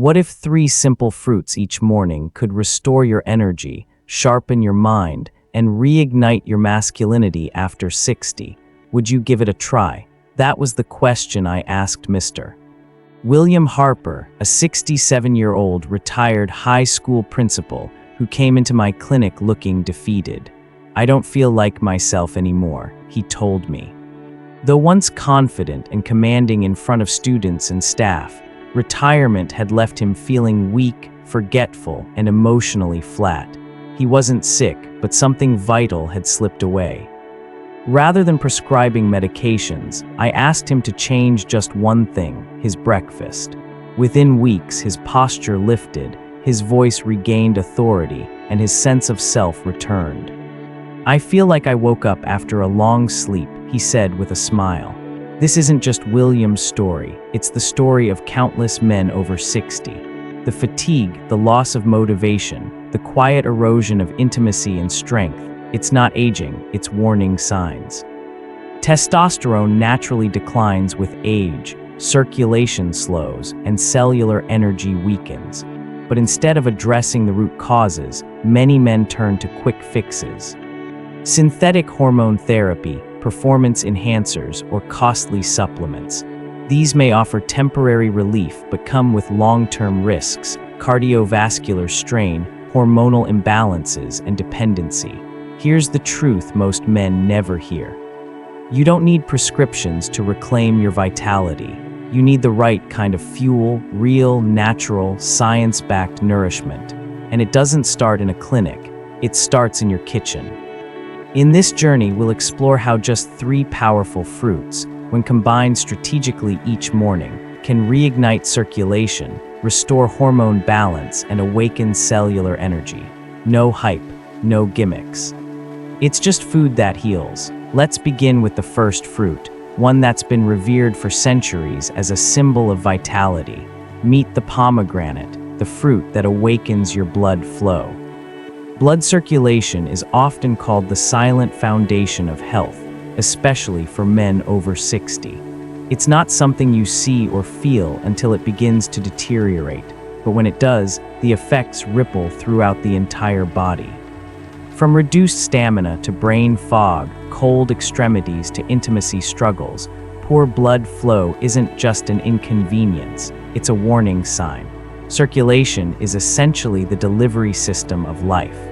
What if 3 simple fruits each morning could restore your energy, sharpen your mind, and reignite your masculinity after 60? Would you give it a try? That was the question I asked Mr. William Harper, a 67-year-old retired high school principal who came into my clinic looking defeated. "I don't feel like myself anymore," he told me. Though once confident and commanding in front of students and staff, retirement had left him feeling weak, forgetful, and emotionally flat. He wasn't sick, but something vital had slipped away. Rather than prescribing medications, I asked him to change just one thing: his breakfast. Within weeks, his posture lifted, his voice regained authority, and his sense of self returned. "I feel like I woke up after a long sleep," he said with a smile. This isn't just William's story, it's the story of countless men over 60. The fatigue, the loss of motivation, the quiet erosion of intimacy and strength, it's not aging, it's warning signs. Testosterone naturally declines with age, circulation slows, and cellular energy weakens. But instead of addressing the root causes, many men turn to quick fixes. Synthetic hormone therapy, performance enhancers, or costly supplements. These may offer temporary relief but come with long-term risks: cardiovascular strain, hormonal imbalances, and dependency. Here's the truth most men never hear. You don't need prescriptions to reclaim your vitality. You need the right kind of fuel, real, natural, science-backed nourishment. And it doesn't start in a clinic, it starts in your kitchen. In this journey, we'll explore how just 3 powerful fruits, when combined strategically each morning, can reignite circulation, restore hormone balance, and awaken cellular energy. No hype, no gimmicks. It's just food that heals. Let's begin with the first fruit, one that's been revered for centuries as a symbol of vitality. Meet the pomegranate, the fruit that awakens your blood flow. Blood circulation is often called the silent foundation of health, especially for men over 60. It's not something you see or feel until it begins to deteriorate, but when it does, the effects ripple throughout the entire body. From reduced stamina to brain fog, cold extremities to intimacy struggles, poor blood flow isn't just an inconvenience, it's a warning sign. Circulation is essentially the delivery system of life.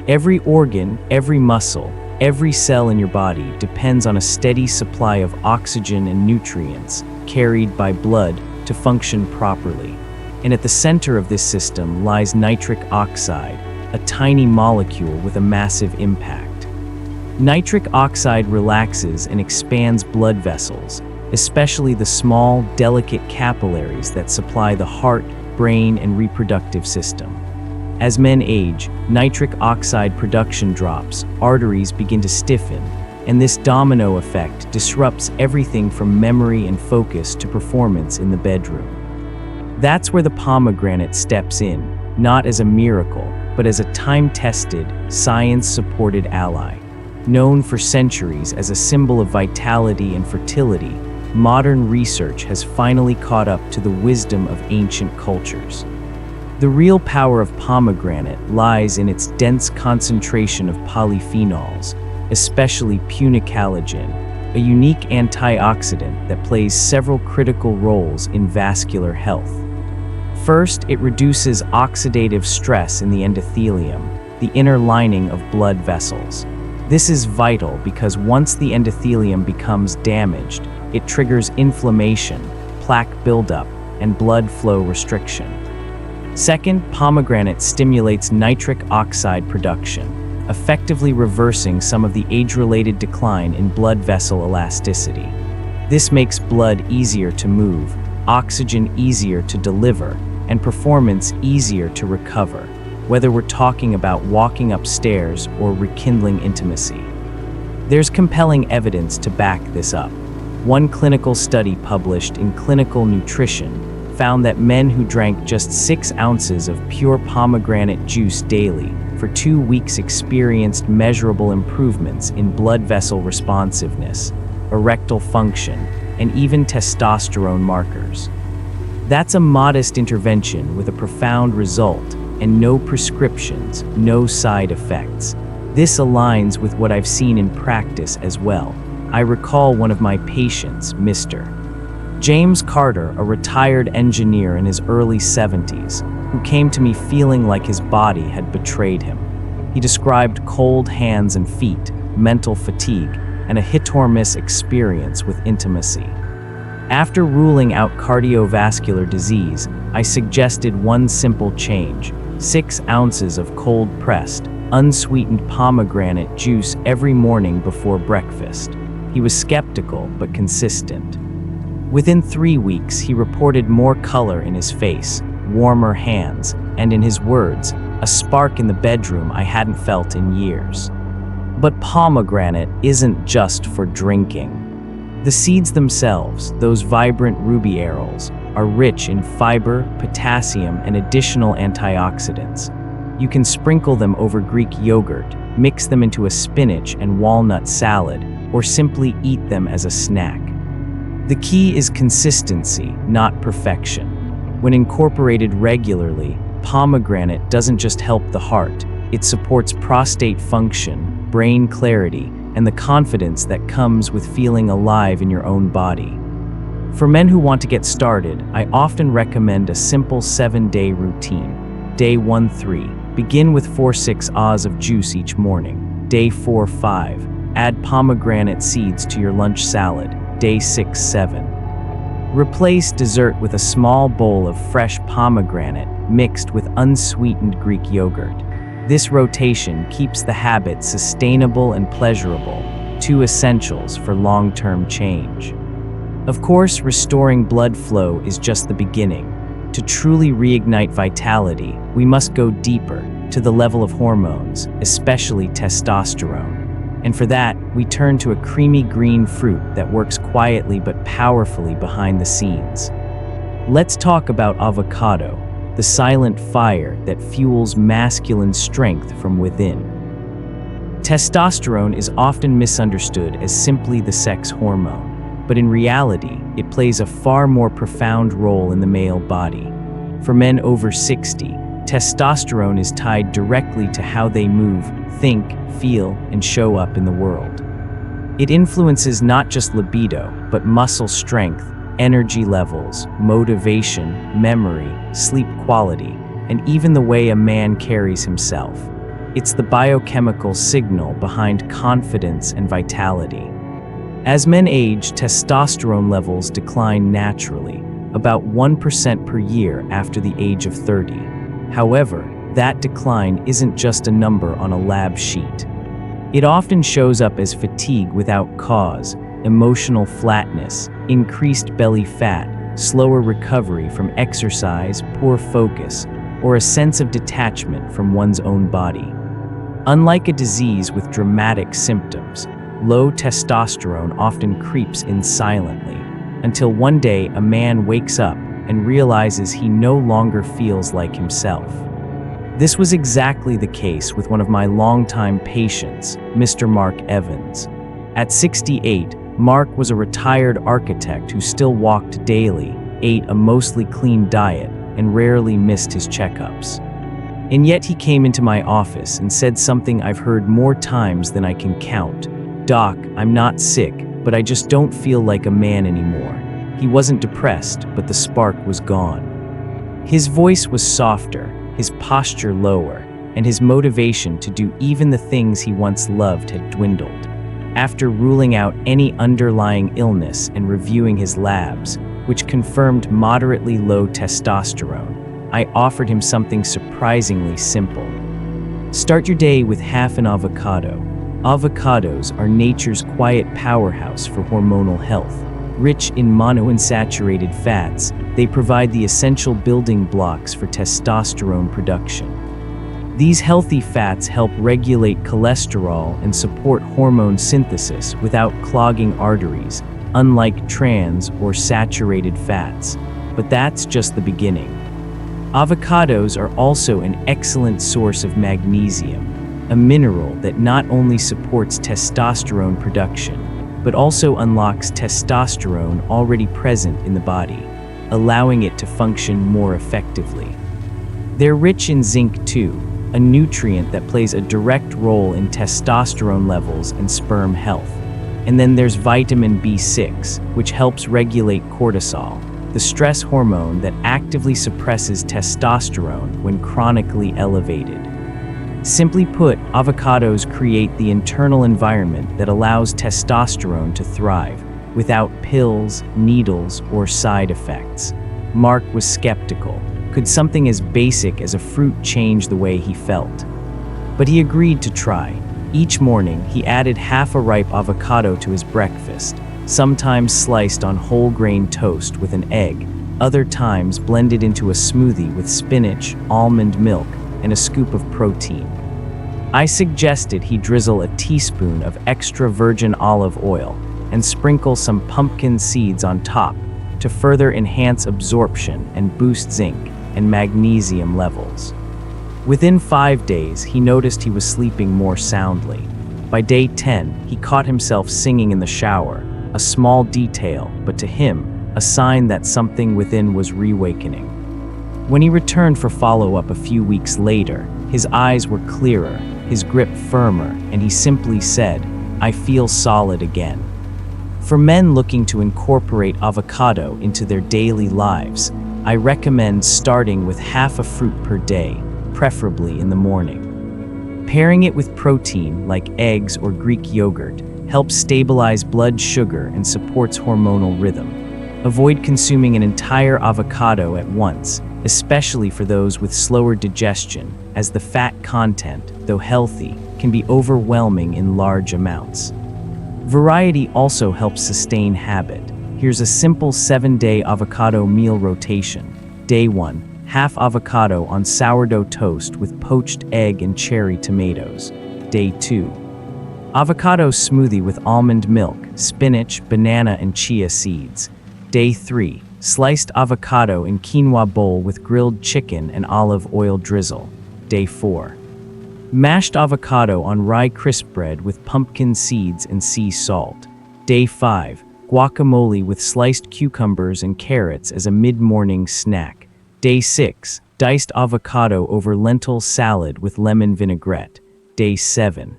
Every organ, every muscle, every cell in your body depends on a steady supply of oxygen and nutrients carried by blood to function properly. And at the center of this system lies nitric oxide, a tiny molecule with a massive impact. Nitric oxide relaxes and expands blood vessels, especially the small, delicate capillaries that supply the heart, brain, and reproductive system. As men age, nitric oxide production drops, arteries begin to stiffen, and this domino effect disrupts everything from memory and focus to performance in the bedroom. That's where the pomegranate steps in, not as a miracle, but as a time-tested, science-supported ally. Known for centuries as a symbol of vitality and fertility, modern research has finally caught up to the wisdom of ancient cultures. The real power of pomegranate lies in its dense concentration of polyphenols, especially punicalagin, a unique antioxidant that plays several critical roles in vascular health. First, it reduces oxidative stress in the endothelium, the inner lining of blood vessels. This is vital because once the endothelium becomes damaged, it triggers inflammation, plaque buildup, and blood flow restriction. Second, pomegranate stimulates nitric oxide production, effectively reversing some of the age-related decline in blood vessel elasticity. This makes blood easier to move, oxygen easier to deliver, and performance easier to recover, whether we're talking about walking upstairs or rekindling intimacy. There's compelling evidence to back this up. One clinical study published in Clinical Nutrition found that men who drank just 6 ounces of pure pomegranate juice daily for 2 weeks experienced measurable improvements in blood vessel responsiveness, erectile function, and even testosterone markers. That's a modest intervention with a profound result, and no prescriptions, no side effects. This aligns with what I've seen in practice as well. I recall one of my patients, Mr. James Carter, a retired engineer in his early 70s, who came to me feeling like his body had betrayed him. He described cold hands and feet, mental fatigue, and a hit-or-miss experience with intimacy. After ruling out cardiovascular disease, I suggested one simple change: 6 ounces of cold-pressed, unsweetened pomegranate juice every morning before breakfast. He was skeptical but consistent. Within 3 weeks, he reported more color in his face, warmer hands, and in his words, a spark in the bedroom I hadn't felt in years. But pomegranate isn't just for drinking. The seeds themselves, those vibrant ruby arils, are rich in fiber, potassium, and additional antioxidants. You can sprinkle them over Greek yogurt, mix them into a spinach and walnut salad, or simply eat them as a snack. The key is consistency, not perfection. When incorporated regularly, pomegranate doesn't just help the heart, it supports prostate function, brain clarity, and the confidence that comes with feeling alive in your own body. For men who want to get started, I often recommend a simple 7-day routine. Day 1-3, begin with 4-6 ahs of juice each morning. Day 4-5, add pomegranate seeds to your lunch salad. Day 6-7. Replace dessert with a small bowl of fresh pomegranate mixed with unsweetened Greek yogurt. This rotation keeps the habit sustainable and pleasurable, 2 essentials for long-term change. Of course, restoring blood flow is just the beginning. To truly reignite vitality, we must go deeper, to the level of hormones, especially testosterone. And for that, we turn to a creamy green fruit that works quietly but powerfully behind the scenes. Let's talk about avocado, the silent fire that fuels masculine strength from within. Testosterone is often misunderstood as simply the sex hormone, but in reality, it plays a far more profound role in the male body. For men over 60, testosterone is tied directly to how they move, think, feel, and show up in the world. It influences not just libido, but muscle strength, energy levels, motivation, memory, sleep quality, and even the way a man carries himself. It's the biochemical signal behind confidence and vitality. As men age, testosterone levels decline naturally, about 1% per year after the age of 30. However, that decline isn't just a number on a lab sheet. It often shows up as fatigue without cause, emotional flatness, increased belly fat, slower recovery from exercise, poor focus, or a sense of detachment from one's own body. Unlike a disease with dramatic symptoms, low testosterone often creeps in silently, until one day a man wakes up and realizes he no longer feels like himself. This was exactly the case with one of my longtime patients, Mr. Mark Evans. At 68, Mark was a retired architect who still walked daily, ate a mostly clean diet, and rarely missed his checkups. And yet he came into my office and said something I've heard more times than I can count. "Doc, I'm not sick, but I just don't feel like a man anymore." He wasn't depressed, but the spark was gone. His voice was softer, his posture lower, and his motivation to do even the things he once loved had dwindled. After ruling out any underlying illness and reviewing his labs, which confirmed moderately low testosterone, I offered him something surprisingly simple. Start your day with half an avocado. Avocados are nature's quiet powerhouse for hormonal health. Rich in monounsaturated fats, they provide the essential building blocks for testosterone production. These healthy fats help regulate cholesterol and support hormone synthesis without clogging arteries, unlike trans or saturated fats. But that's just the beginning. Avocados are also an excellent source of magnesium, a mineral that not only supports testosterone production, but also unlocks testosterone already present in the body. allowing it to function more effectively. They're rich in zinc too, a nutrient that plays a direct role in testosterone levels and sperm health. And then there's vitamin B6, which helps regulate cortisol, the stress hormone that actively suppresses testosterone when chronically elevated. Simply put, avocados create the internal environment that allows testosterone to thrive, without pills, needles, or side effects. Mark was skeptical. Could something as basic as a fruit change the way he felt? But he agreed to try. Each morning, he added half a ripe avocado to his breakfast, sometimes sliced on whole grain toast with an egg, other times blended into a smoothie with spinach, almond milk, and a scoop of protein. I suggested he drizzle a teaspoon of extra virgin olive oil and sprinkle some pumpkin seeds on top to further enhance absorption and boost zinc and magnesium levels. Within 5 days, he noticed he was sleeping more soundly. By day 10, he caught himself singing in the shower, a small detail, but to him, a sign that something within was reawakening. When he returned for follow-up a few weeks later, his eyes were clearer, his grip firmer, and he simply said, "I feel solid again." For men looking to incorporate avocado into their daily lives, I recommend starting with half a fruit per day, preferably in the morning. Pairing it with protein like eggs or Greek yogurt helps stabilize blood sugar and supports hormonal rhythm. Avoid consuming an entire avocado at once, especially for those with slower digestion, as the fat content, though healthy, can be overwhelming in large amounts. Variety also helps sustain habit. Here's a simple 7-day avocado meal rotation. Day 1, half avocado on sourdough toast with poached egg and cherry tomatoes. Day 2, avocado smoothie with almond milk, spinach, banana, and chia seeds. Day 3, sliced avocado in quinoa bowl with grilled chicken and olive oil drizzle. Day 4, mashed avocado on rye crisp bread with pumpkin seeds and sea salt. Day 5, guacamole with sliced cucumbers and carrots as a mid-morning snack. Day 6, diced avocado over lentil salad with lemon vinaigrette. Day 7,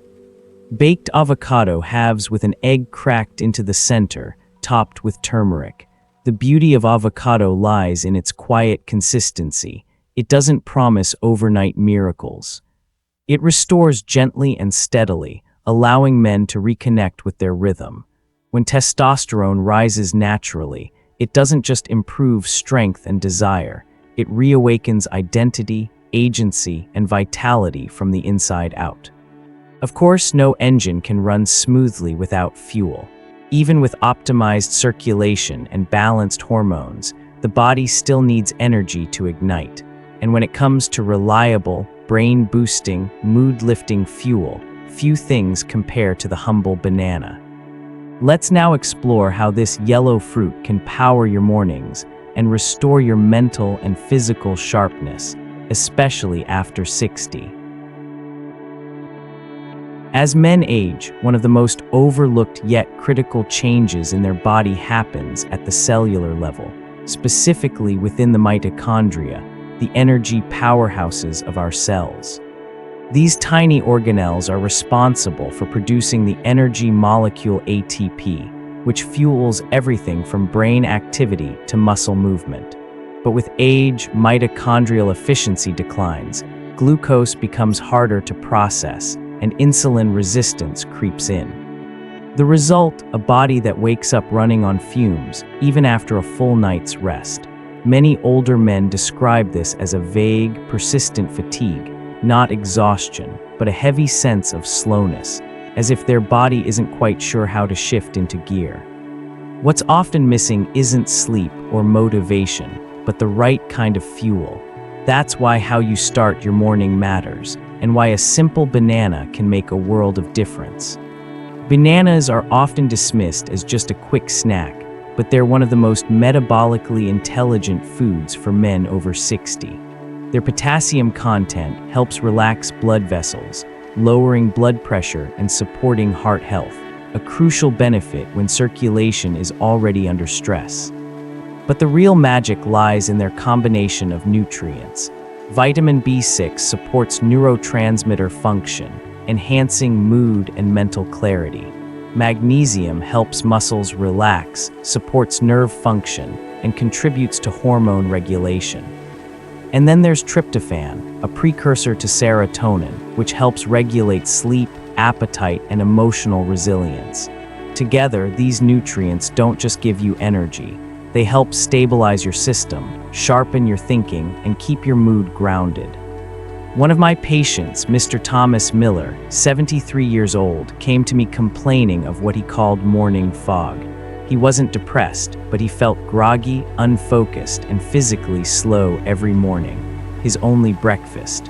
baked avocado halves with an egg cracked into the center, topped with turmeric. The beauty of avocado lies in its quiet consistency. It doesn't promise overnight miracles. It restores gently and steadily, allowing men to reconnect with their rhythm. When testosterone rises naturally, it doesn't just improve strength and desire, it reawakens identity, agency, and vitality from the inside out. Of course, no engine can run smoothly without fuel. Even with optimized circulation and balanced hormones, the body still needs energy to ignite. And when it comes to reliable, brain-boosting, mood-lifting fuel, few things compare to the humble banana. Let's now explore how this yellow fruit can power your mornings and restore your mental and physical sharpness, especially after 60. As men age, one of the most overlooked yet critical changes in their body happens at the cellular level, specifically within the mitochondria, the energy powerhouses of our cells. These tiny organelles are responsible for producing the energy molecule ATP, which fuels everything from brain activity to muscle movement. But with age, mitochondrial efficiency declines, glucose becomes harder to process, and insulin resistance creeps in. The result, a body that wakes up running on fumes, even after a full night's rest. Many older men describe this as a vague, persistent fatigue, not exhaustion, but a heavy sense of slowness, as if their body isn't quite sure how to shift into gear. What's often missing isn't sleep or motivation, but the right kind of fuel. That's why how you start your morning matters, and why a simple banana can make a world of difference. Bananas are often dismissed as just a quick snack, but they're one of the most metabolically intelligent foods for men over 60. Their potassium content helps relax blood vessels, lowering blood pressure and supporting heart health, a crucial benefit when circulation is already under stress. But the real magic lies in their combination of nutrients. Vitamin B6 supports neurotransmitter function, enhancing mood and mental clarity. Magnesium helps muscles relax, supports nerve function, and contributes to hormone regulation. And then there's tryptophan, a precursor to serotonin, which helps regulate sleep, appetite, and emotional resilience. Together, these nutrients don't just give you energy. They help stabilize your system, sharpen your thinking, and keep your mood grounded. One of my patients, Mr. Thomas Miller, 73 years old, came to me complaining of what he called morning fog. He wasn't depressed, but he felt groggy, unfocused, and physically slow every morning. His only breakfast: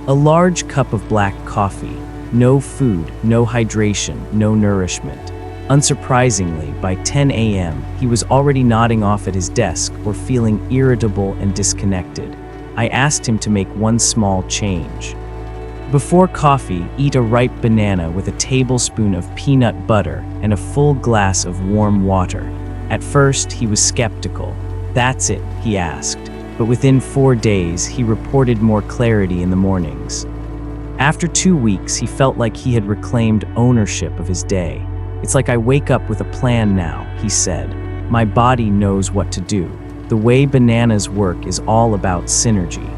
a large cup of black coffee. No food, no hydration, no nourishment. Unsurprisingly, by 10 a.m., he was already nodding off at his desk or feeling irritable and disconnected. I asked him to make one small change. Before coffee, eat a ripe banana with a tablespoon of peanut butter and a full glass of warm water. At first, he was skeptical. "That's it?" he asked. But within 4 days, he reported more clarity in the mornings. After 2 weeks, he felt like he had reclaimed ownership of his day. "It's like I wake up with a plan now," he said. "My body knows what to do." The way bananas work is all about synergy.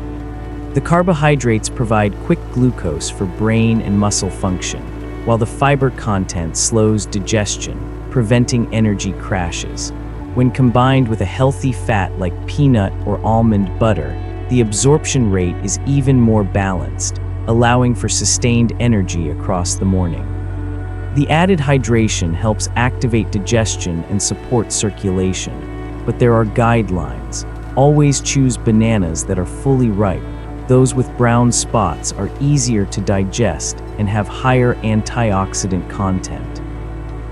The carbohydrates provide quick glucose for brain and muscle function, while the fiber content slows digestion, preventing energy crashes. When combined with a healthy fat like peanut or almond butter, the absorption rate is even more balanced, allowing for sustained energy across the morning. The added hydration helps activate digestion and support circulation. But there are guidelines. Always choose bananas that are fully ripe. Those with brown spots are easier to digest and have higher antioxidant content.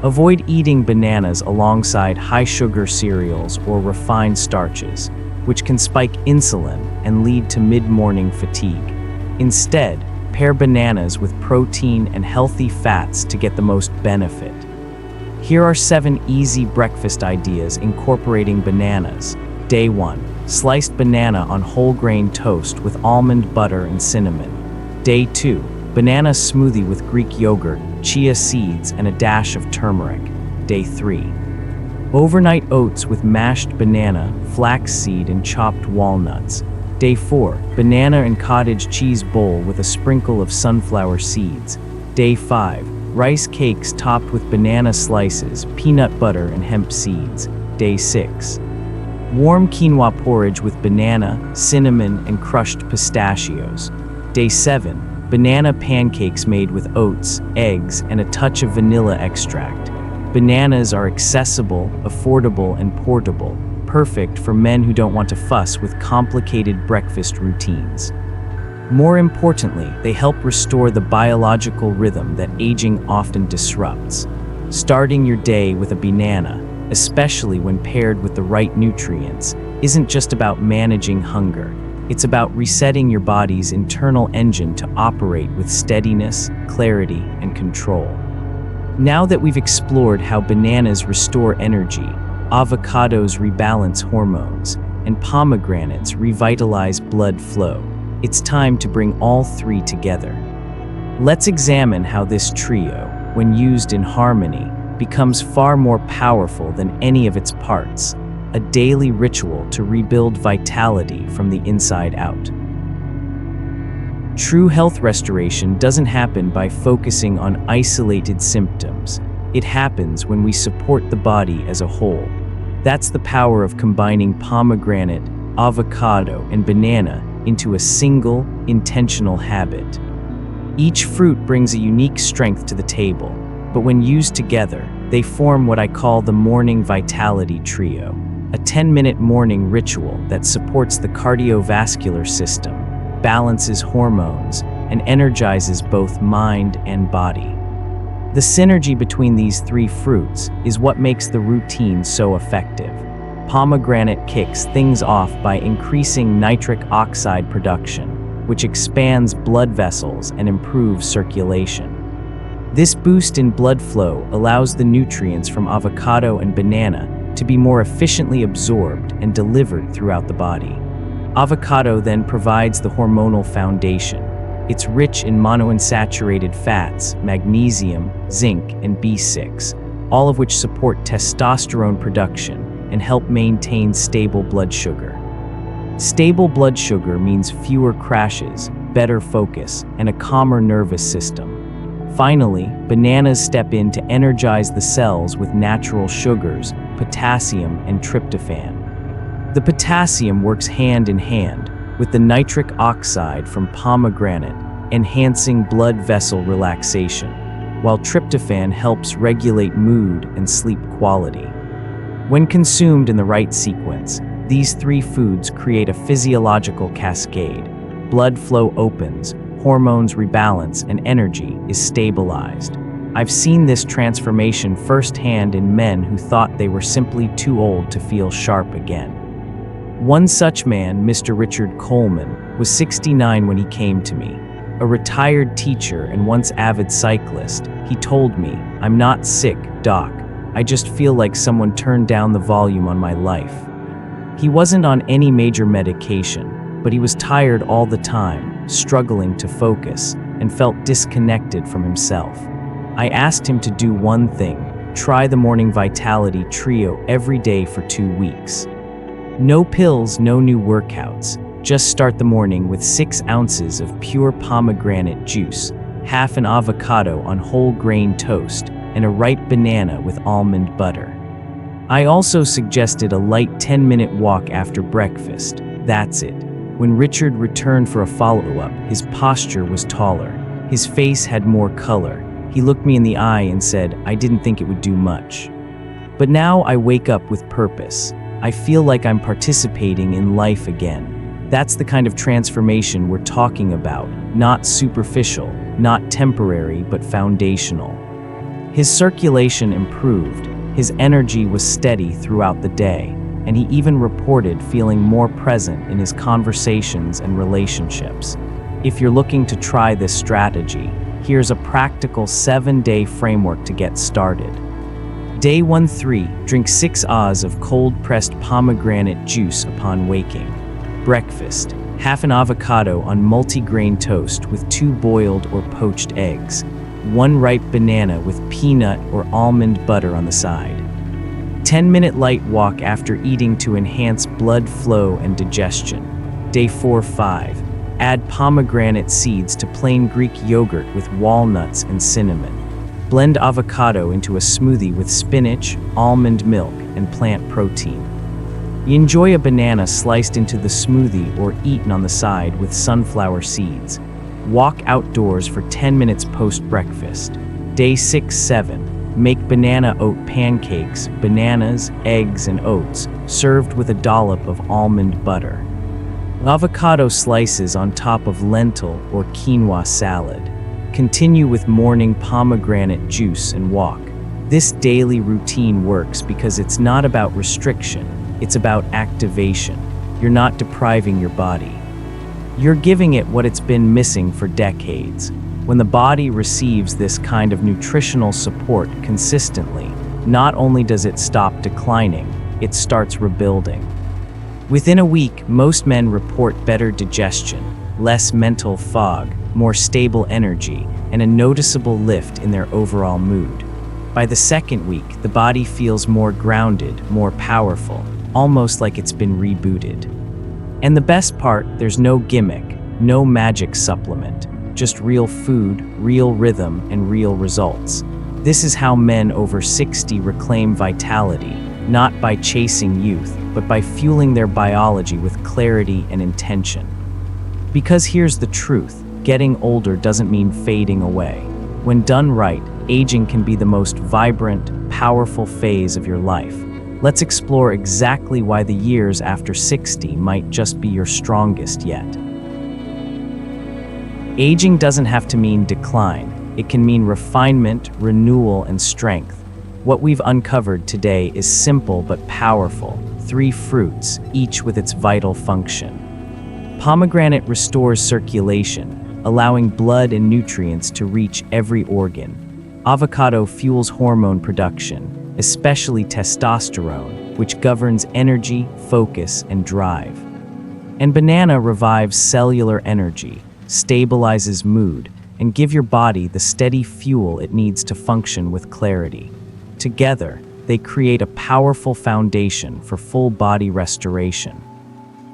Avoid eating bananas alongside high-sugar cereals or refined starches, which can spike insulin and lead to mid-morning fatigue. Instead, pair bananas with protein and healthy fats to get the most benefit. Here are 7 easy breakfast ideas incorporating bananas. Day 1. Sliced banana on whole grain toast with almond butter and cinnamon. Day 2. Banana smoothie with Greek yogurt, chia seeds, and a dash of turmeric. Day 3. Overnight oats with mashed banana, flaxseed, and chopped walnuts. Day 4. Banana and cottage cheese bowl with a sprinkle of sunflower seeds. Day 5. Rice cakes topped with banana slices, peanut butter, and hemp seeds. Day 6. Warm quinoa porridge with banana, cinnamon, and crushed pistachios. Day 7. Banana pancakes made with oats, eggs, and a touch of vanilla extract. Bananas are accessible, affordable, and portable, perfect for men who don't want to fuss with complicated breakfast routines. More importantly, they help restore the biological rhythm that aging often disrupts. Starting your day with a banana, especially when paired with the right nutrients, isn't just about managing hunger. It's about resetting your body's internal engine to operate with steadiness, clarity, and control. Now that we've explored how bananas restore energy, avocados rebalance hormones, and pomegranates revitalize blood flow, it's time to bring all 3 together. Let's examine how this trio, when used in harmony, becomes far more powerful than any of its parts, a daily ritual to rebuild vitality from the inside out. True health restoration doesn't happen by focusing on isolated symptoms. It happens when we support the body as a whole. That's the power of combining pomegranate, avocado, and banana into a single, intentional habit. Each fruit brings a unique strength to the table, but when used together, they form what I call the morning vitality trio, a 10-minute morning ritual that supports the cardiovascular system, balances hormones, and energizes both mind and body. The synergy between these 3 fruits is what makes the routine so effective. Pomegranate kicks things off by increasing nitric oxide production, which expands blood vessels and improves circulation. This boost in blood flow allows the nutrients from avocado and banana to be more efficiently absorbed and delivered throughout the body. Avocado then provides the hormonal foundation. It's rich in monounsaturated fats, magnesium, zinc, and B6, all of which support testosterone production and help maintain stable blood sugar. Stable blood sugar means fewer crashes, better focus, and a calmer nervous system. Finally, bananas step in to energize the cells with natural sugars, potassium and tryptophan. The potassium works hand in hand with the nitric oxide from pomegranate, enhancing blood vessel relaxation, while tryptophan helps regulate mood and sleep quality. When consumed in the right sequence, these three foods create a physiological cascade. Blood flow opens, hormones rebalance, and energy is stabilized. I've seen this transformation firsthand in men who thought they were simply too old to feel sharp again. One such man, Mr. Richard Coleman, was 69 when he came to me. A retired teacher and once avid cyclist, he told me, "I'm not sick, doc. I just feel like someone turned down the volume on my life." He wasn't on any major medication, but he was tired all the time, struggling to focus, and felt disconnected from himself. I asked him to do one thing: try the Morning Vitality Trio every day for 2 weeks. No pills, no new workouts. Just start the morning with 6 ounces of pure pomegranate juice, half an avocado on whole grain toast, and a ripe banana with almond butter. I also suggested a light 10-minute walk after breakfast. That's it. When Richard returned for a follow-up, his posture was taller. His face had more color. He looked me in the eye and said, "I didn't think it would do much. But now I wake up with purpose. I feel like I'm participating in life again." That's the kind of transformation we're talking about, not superficial, not temporary, but foundational. His circulation improved, his energy was steady throughout the day, and he even reported feeling more present in his conversations and relationships. If you're looking to try this strategy, here's a practical 7-day framework to get started. Day 1-3, drink 6 Oz of cold-pressed pomegranate juice upon waking. Breakfast, half an avocado on multi-grain toast with 2 boiled or poached eggs, 1 ripe banana with peanut or almond butter on the side. 10-minute light walk after eating to enhance blood flow and digestion. Day 4-5, add pomegranate seeds to plain Greek yogurt with walnuts and cinnamon. Blend avocado into a smoothie with spinach, almond milk, and plant protein. Enjoy a banana sliced into the smoothie or eaten on the side with sunflower seeds. Walk outdoors for 10 minutes post-breakfast. Day 6-7, make banana oat pancakes, bananas, eggs, and oats, served with a dollop of almond butter. Avocado slices on top of lentil or quinoa salad. Continue with morning pomegranate juice and walk. This daily routine works because it's not about restriction, it's about activation. You're not depriving your body. You're giving it what it's been missing for decades. When the body receives this kind of nutritional support consistently, not only does it stop declining, it starts rebuilding. Within a week, most men report better digestion, less mental fog, more stable energy, and a noticeable lift in their overall mood. By the second week, the body feels more grounded, more powerful, almost like it's been rebooted. And the best part, there's no gimmick, no magic supplement, just real food, real rhythm, and real results. This is how men over 60 reclaim vitality, not by chasing youth, but by fueling their biology with clarity and intention. Because here's the truth, getting older doesn't mean fading away. When done right, aging can be the most vibrant, powerful phase of your life. Let's explore exactly why the years after 60 might just be your strongest yet. Aging doesn't have to mean decline. It can mean refinement, renewal, and strength. What we've uncovered today is simple but powerful. 3 fruits, each with its vital function. Pomegranate restores circulation, allowing blood and nutrients to reach every organ. Avocado fuels hormone production, especially testosterone, which governs energy, focus, and drive. And banana revives cellular energy, stabilizes mood, and give your body the steady fuel it needs to function with clarity. Together, they create a powerful foundation for full body restoration.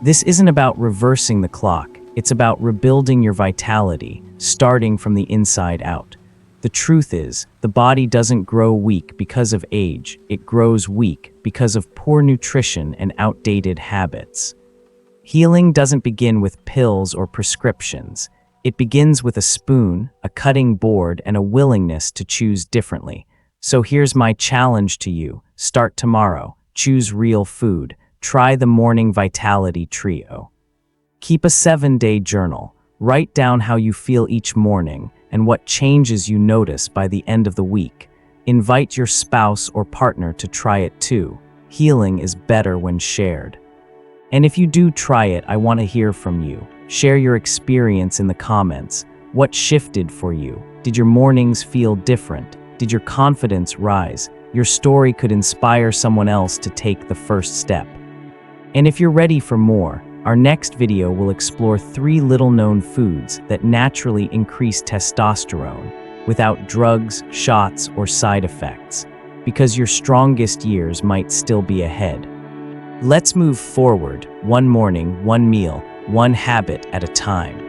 This isn't about reversing the clock, it's about rebuilding your vitality, starting from the inside out. The truth is, the body doesn't grow weak because of age, it grows weak because of poor nutrition and outdated habits. Healing doesn't begin with pills or prescriptions. It begins with a spoon, a cutting board, and a willingness to choose differently. So here's my challenge to you. Start tomorrow. Choose real food. Try the Morning Vitality Trio. Keep a 7-day journal. Write down how you feel each morning and what changes you notice by the end of the week. Invite your spouse or partner to try it too. Healing is better when shared. And if you do try it, I want to hear from you. Share your experience in the comments. What shifted for you? Did your mornings feel different? Did your confidence rise? Your story could inspire someone else to take the first step. And if you're ready for more, our next video will explore 3 little-known foods that naturally increase testosterone without drugs, shots, or side effects, because your strongest years might still be ahead. Let's move forward, one morning, one meal, one habit at a time.